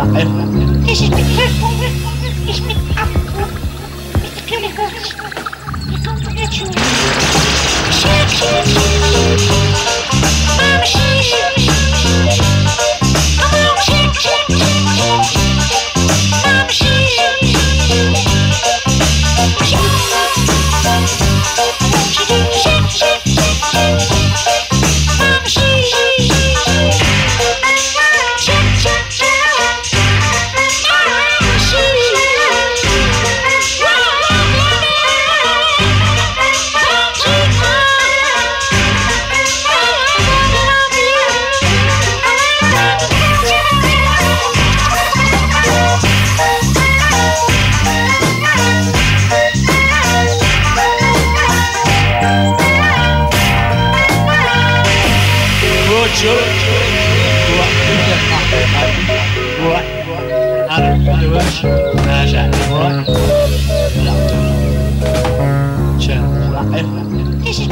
This is mit Hörfunk. Ist mit Abdruck. Mit der Kilohertz. You don't forget you. Shake. Mama, shake. Come on, shake. Mama, shake. This is